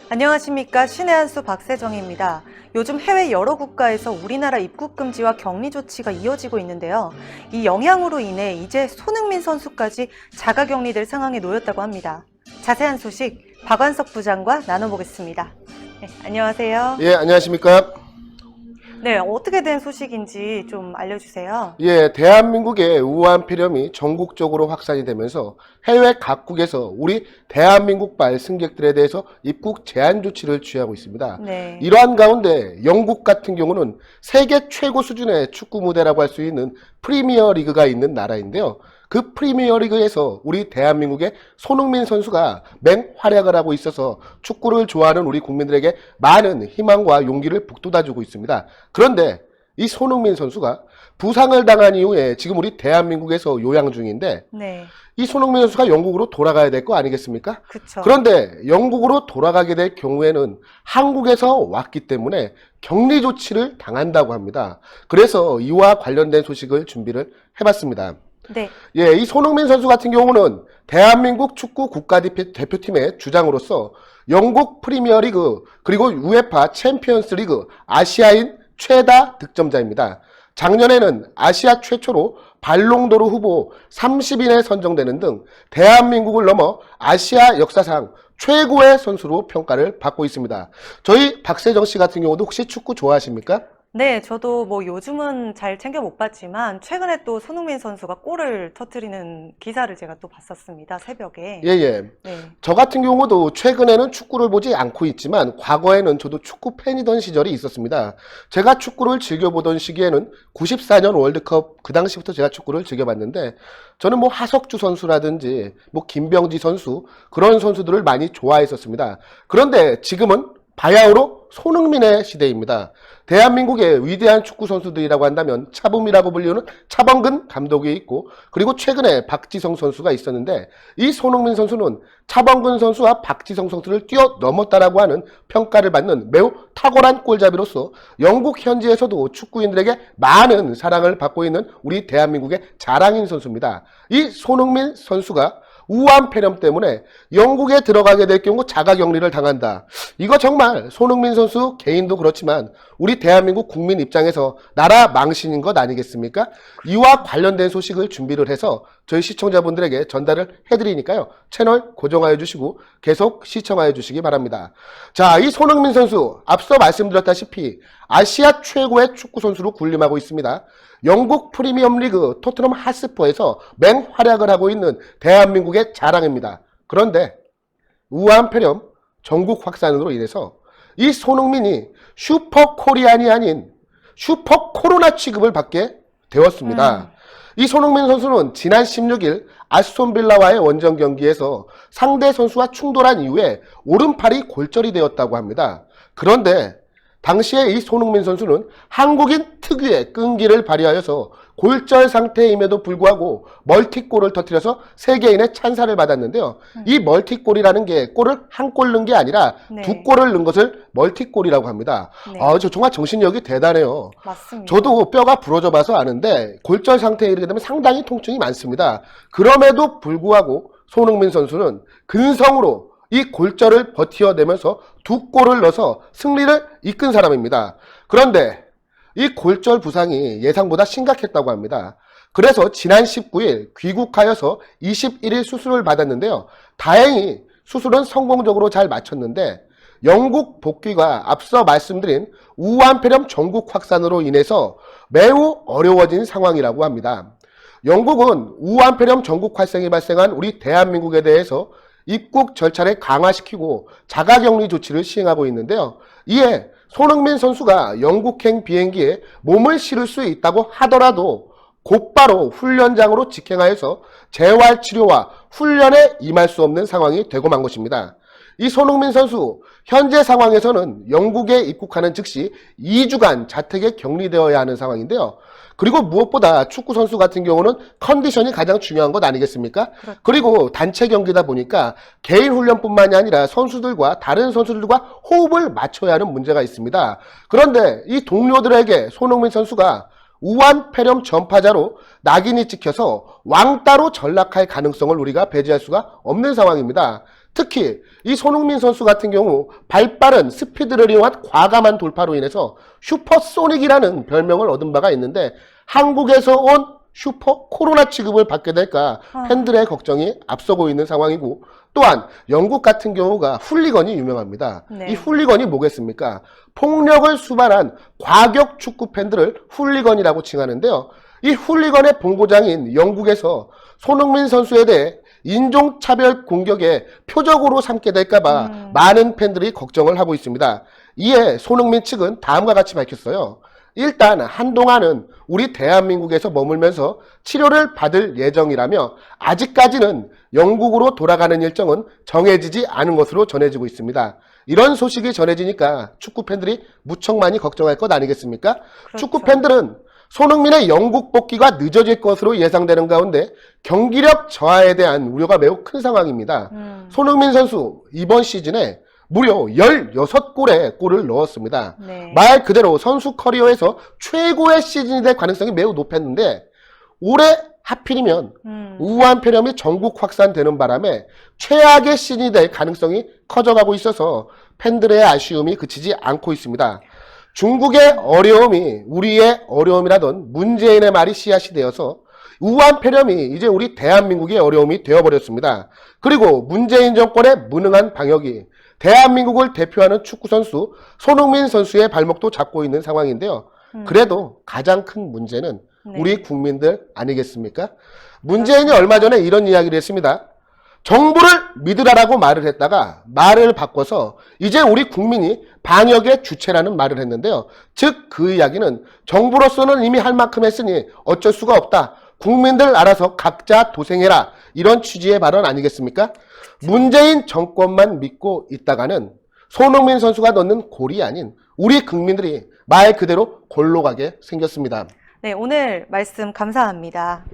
안녕하십니까. 신의 한수 박세정입니다. 요즘 해외 여러 국가에서 우리나라 입국 금지와 격리 조치가 이어지고 있는데요. 이 영향으로 인해 이제 손흥민 선수까지 자가격리될 상황에 놓였다고 합니다. 자세한 소식 박완석 부장과 나눠보겠습니다. 네, 안녕하세요. 예, 안녕하십니까. 네, 어떻게 된 소식인지 좀 알려주세요. 예, 대한민국의 우한 폐렴이 전국적으로 확산이 되면서 해외 각국에서 우리 대한민국발 승객들에 대해서 입국 제한 조치를 취하고 있습니다. 네. 이러한 가운데 영국 같은 경우는 세계 최고 수준의 축구 무대라고 할 수 있는 프리미어 리그가 있는 나라인데요. 그 프리미어 리그에서 우리 대한민국의 손흥민 선수가 맹활약을 하고 있어서 축구를 좋아하는 우리 국민들에게 많은 희망과 용기를 북돋아주고 있습니다. 그런데 이 손흥민 선수가 부상을 당한 이후에 지금 우리 대한민국에서 요양 중인데 네. 이 손흥민 선수가 영국으로 돌아가야 될 거 아니겠습니까? 그쵸. 그런데 영국으로 돌아가게 될 경우에는 한국에서 왔기 때문에 격리 조치를 당한다고 합니다. 그래서 이와 관련된 소식을 준비를 해봤습니다. 네. 예, 이 손흥민 선수 같은 경우는 대한민국 축구 국가대표팀의 주장으로서 영국 프리미어리그 그리고 우에파 챔피언스 리그 아시아인 최다 득점자입니다. 작년에는 아시아 최초로 발롱도르 후보 30인에 선정되는 등 대한민국을 넘어 아시아 역사상 최고의 선수로 평가를 받고 있습니다. 저희 박세정 씨 같은 경우도 혹시 축구 좋아하십니까? 네, 저도 뭐 요즘은 잘 챙겨 못 봤지만 최근에 또 손흥민 선수가 골을 터뜨리는 기사를 제가 또 봤었습니다. 새벽에. 예. 네. 저 같은 경우도 최근에는 축구를 보지 않고 있지만 과거에는 저도 축구 팬이던 시절이 있었습니다. 제가 축구를 즐겨보던 시기에는 94년 월드컵 그 당시부터 제가 축구를 즐겨봤는데 저는 뭐 하석주 선수라든지 뭐 김병지 선수 그런 선수들을 많이 좋아했었습니다. 그런데 지금은 바야흐로 손흥민의 시대입니다. 대한민국의 위대한 축구 선수들이라고 한다면 차범이라고 불리는 차범근 감독이 있고 그리고 최근에 박지성 선수가 있었는데 이 손흥민 선수는 차범근 선수와 박지성 선수를 뛰어넘었다라고 하는 평가를 받는 매우 탁월한 골잡이로서 영국 현지에서도 축구인들에게 많은 사랑을 받고 있는 우리 대한민국의 자랑인 선수입니다. 이 손흥민 선수가 우한 폐렴 때문에 영국에 들어가게 될 경우 자가격리를 당한다. 이거 정말 손흥민 선수 개인도 그렇지만 우리 대한민국 국민 입장에서 나라 망신인 것 아니겠습니까? 이와 관련된 소식을 준비를 해서 저희 시청자분들에게 전달을 해드리니까요. 채널 고정하여 주시고 계속 시청하여 주시기 바랍니다. 자, 이 손흥민 선수 앞서 말씀드렸다시피 아시아 최고의 축구 선수로 군림하고 있습니다. 영국 프리미엄리그 토트넘 핫스퍼에서 맹활약을 하고 있는 대한민국의 자랑입니다. 그런데 우한 폐렴 전국 확산으로 인해서 이 손흥민이 슈퍼코리안이 아닌 슈퍼코로나 취급을 받게 되었습니다. 이 손흥민 선수는 지난 16일 아스톤빌라와의 원정 경기에서 상대 선수와 충돌한 이후에 오른팔이 골절이 되었다고 합니다. 그런데 당시에 이 손흥민 선수는 한국인 특유의 끈기를 발휘하여서 골절 상태임에도 불구하고 멀티골을 터뜨려서 세계인의 찬사를 받았는데요. 이 멀티골이라는 게 골을 한 골 넣은 게 아니라 네. 두 골을 넣은 것을 멀티골이라고 합니다. 네. 저 정말 정신력이 대단해요. 맞습니다. 저도 뼈가 부러져 봐서 아는데 골절 상태에 이르게 되면 상당히 통증이 많습니다. 그럼에도 불구하고 손흥민 선수는 근성으로 이 골절을 버텨내면서 두 골을 넣어서 승리를 이끈 사람입니다. 그런데 이 골절 부상이 예상보다 심각했다고 합니다. 그래서 지난 19일 귀국하여서 21일 수술을 받았는데요. 다행히 수술은 성공적으로 잘 마쳤는데 영국 복귀가 앞서 말씀드린 우한 폐렴 전국 확산으로 인해서 매우 어려워진 상황이라고 합니다. 영국은 우한 폐렴 전국 활성이 발생한 우리 대한민국에 대해서 입국 절차를 강화시키고 자가격리 조치를 시행하고 있는데요. 이에 손흥민 선수가 영국행 비행기에 몸을 실을 수 있다고 하더라도 곧바로 훈련장으로 직행하여서 재활치료와 훈련에 임할 수 없는 상황이 되고 만 것입니다. 이 손흥민 선수 현재 상황에서는 영국에 입국하는 즉시 2주간 자택에 격리되어야 하는 상황인데요. 그리고 무엇보다 축구 선수 같은 경우는 컨디션이 가장 중요한 것 아니겠습니까? 그렇죠. 그리고 단체 경기다 보니까 개인 훈련뿐만이 아니라 선수들과 다른 선수들과 호흡을 맞춰야 하는 문제가 있습니다. 그런데 이 동료들에게 손흥민 선수가 우한 폐렴 전파자로 낙인이 찍혀서 왕따로 전락할 가능성을 우리가 배제할 수가 없는 상황입니다. 특히 이 손흥민 선수 같은 경우 발빠른 스피드를 이용한 과감한 돌파로 인해서 슈퍼소닉이라는 별명을 얻은 바가 있는데 한국에서 온 슈퍼 코로나 취급을 받게 될까 팬들의 걱정이 앞서고 있는 상황이고, 또한 영국 같은 경우가 훌리건이 유명합니다. 네. 이 훌리건이 뭐겠습니까? 폭력을 수반한 과격 축구 팬들을 훌리건이라고 칭하는데요. 이 훌리건의 본고장인 영국에서 손흥민 선수에 대해 인종차별 공격의 표적으로 삼게 될까봐 많은 팬들이 걱정을 하고 있습니다. 이에 손흥민 측은 다음과 같이 밝혔어요. 일단 한동안은 우리 대한민국에서 머물면서 치료를 받을 예정이라며 아직까지는 영국으로 돌아가는 일정은 정해지지 않은 것으로 전해지고 있습니다. 이런 소식이 전해지니까 축구 팬들이 무척 많이 걱정할 것 아니겠습니까? 그렇죠. 축구 팬들은 손흥민의 영국 복귀가 늦어질 것으로 예상되는 가운데 경기력 저하에 대한 우려가 매우 큰 상황입니다. 손흥민 선수 이번 시즌에 무려 16골의 골을 넣었습니다. 네. 말 그대로 선수 커리어에서 최고의 시즌이 될 가능성이 매우 높았는데 올해 하필이면 우한 폐렴이 전국 확산되는 바람에 최악의 시즌이 될 가능성이 커져가고 있어서 팬들의 아쉬움이 그치지 않고 있습니다. 중국의 어려움이 우리의 어려움이라던 문재인의 말이 씨앗이 되어서 우한 폐렴이 이제 우리 대한민국의 어려움이 되어버렸습니다. 그리고 문재인 정권의 무능한 방역이 대한민국을 대표하는 축구선수 손흥민 선수의 발목도 잡고 있는 상황인데요. 그래도 가장 큰 문제는 네. 우리 국민들 아니겠습니까? 문재인이 얼마 전에 이런 이야기를 했습니다. 정부를 믿으라라고 말을 했다가 말을 바꿔서 이제 우리 국민이 방역의 주체라는 말을 했는데요. 즉 그 이야기는 정부로서는 이미 할 만큼 했으니 어쩔 수가 없다. 국민들 알아서 각자 도생해라. 이런 취지의 발언 아니겠습니까? 문재인 정권만 믿고 있다가는 손흥민 선수가 넣는 골이 아닌 우리 국민들이 말 그대로 골로 가게 생겼습니다. 네, 오늘 말씀 감사합니다.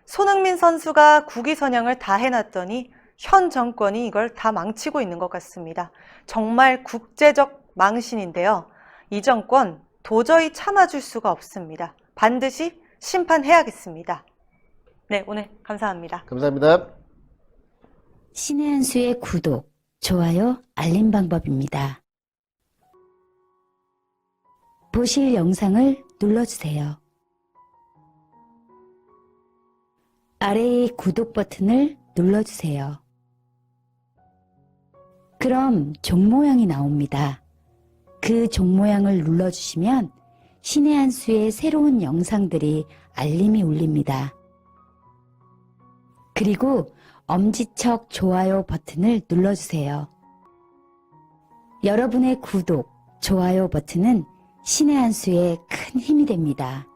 손흥민 선수가 국위 선양을 다 해놨더니 현 정권이 이걸 다 망치고 있는 것 같습니다. 정말 국제적 망신인데요. 이 정권 도저히 참아줄 수가 없습니다. 반드시 심판해야겠습니다. 네, 오늘 감사합니다. 감사합니다. 신의 한 수의 구독, 좋아요, 알림 방법입니다. 보실 영상을 눌러주세요. 아래의 구독 버튼을 눌러주세요. 그럼 종 모양이 나옵니다. 그 종 모양을 눌러주시면 신의 한 수의 새로운 영상들이 알림이 울립니다. 그리고 엄지척 좋아요 버튼을 눌러주세요. 여러분의 구독, 좋아요 버튼은 신의 한 수의 큰 힘이 됩니다.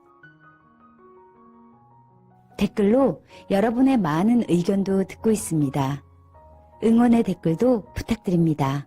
댓글로 여러분의 많은 의견도 듣고 있습니다. 응원의 댓글도 부탁드립니다.